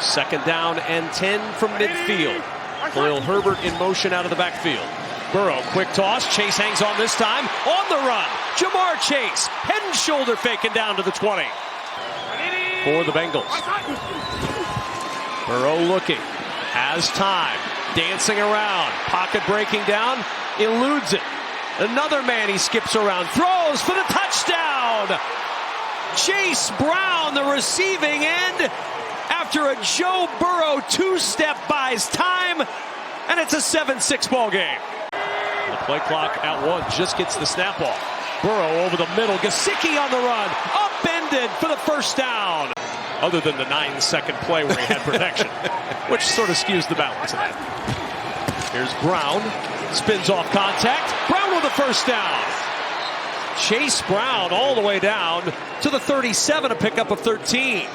Second down and 10 from midfield. Khalil Herbert in motion out of the backfield. Burrow, quick toss. Chase hangs on this time. On the run. Jamar Chase, head and shoulder faking down to the 20. For the Bengals. Burrow looking. Has time. Dancing around. Pocket breaking down. Eludes it. Another man he skips around. Throws for the touchdown. Chase Brown, the receiving end, after a Joe Burrow two-step buys time, and it's a 7-6 ball game. The play clock at 1 just gets the snap off. Burrow over the middle. Gesicki on the run. Upended for the first down. Other than the 9-second play where he had protection, which sort of skews the balance of that. Here's Brown. Spins off contact. Brown with the first down. Chase Brown all the way down to the 37, a pickup of 13.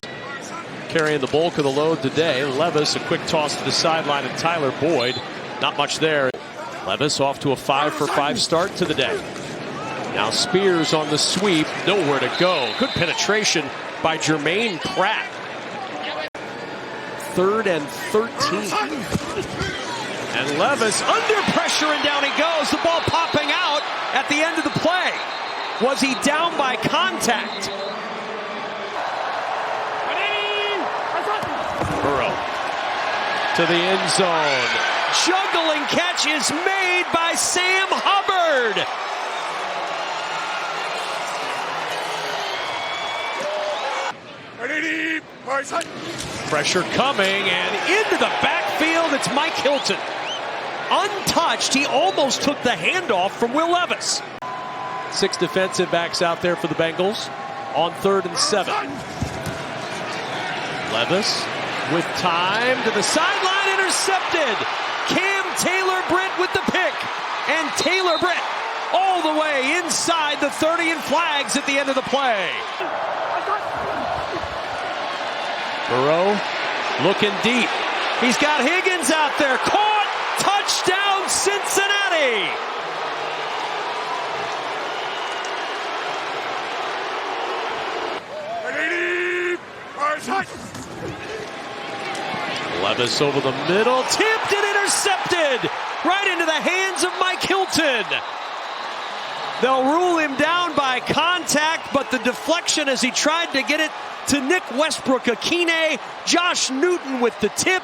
Carrying the bulk of the load today. Levis, a quick toss to the sideline, and Tyler Boyd, not much there. Levis off to a 5-for-5 start to the day. Now Spears on the sweep, nowhere to go. Good penetration by Jermaine Pratt. 3rd and 13. And Levis under pressure, and down he goes. The ball popping out at the end of the play. Was he down by contact? Burrow to the end zone. Juggling catch is made by Sam Hubbard. Pressure coming, and into the backfield, it's Mike Hilton. Untouched, he almost took the handoff from Will Levis. 6 defensive backs out there for the Bengals on 3rd and 7. Levis with time to the sideline, intercepted. Cam Taylor-Britt with the pick, and Taylor-Britt all the way inside the 30 and flags at the end of the play. Burrow looking deep. He's got Higgins out there. Caught. Touchdown, Cincinnati. Levis over the middle. Tipped and intercepted. Right into the hands of Mike Hilton. They'll rule him down by contact, but the deflection as he tried to get it to Nick Westbrook-Akine. Josh Newton with the tip.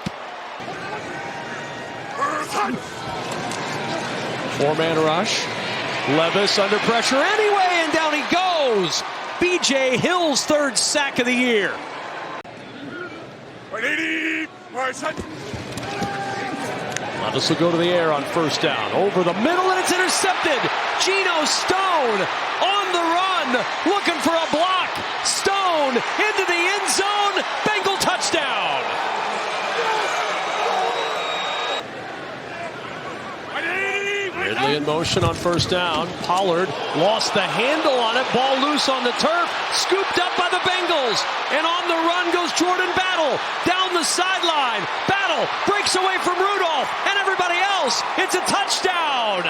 4-man rush. Levis under pressure anyway, and down he goes. B.J. Hill's 3rd sack of the year. Levis will go to the air on 1st down. Over the middle, and it's intercepted. Geno Stone on the run, looking for a block. Stone into the end zone. Bengal touchdown. Ridley in motion on 1st down. Pollard lost the handle on it. Ball loose on the turf. Scooped up by the Bengals. And on the run goes Jordan Battle. Down the sideline. Battle breaks away from Rudolph and everybody else. It's a touchdown.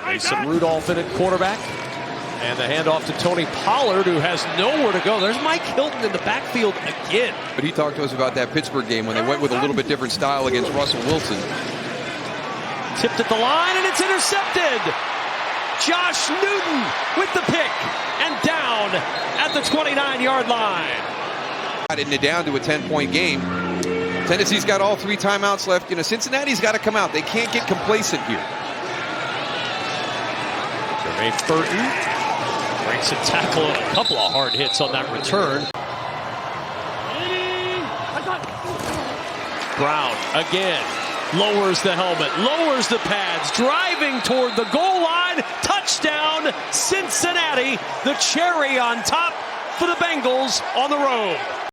Mason Rudolph in at quarterback. And the handoff to Tony Pollard, who has nowhere to go. There's Mike Hilton in the backfield again. But he talked to us about that Pittsburgh game when they went with a little bit different style against Russell Wilson. Tipped at the line, and it's intercepted. Josh Newton with the pick, and down at the 29-yard line. Getting it down to a 10-point game. Tennessee's got all 3 timeouts left. You know, Cincinnati's got to come out. They can't get complacent here. Jermaine Burton breaks a tackle and a couple of hard hits on that return. Brown again lowers the helmet, lowers the pads, driving toward the goal line. Touchdown, Cincinnati. The cherry on top for the Bengals on the road.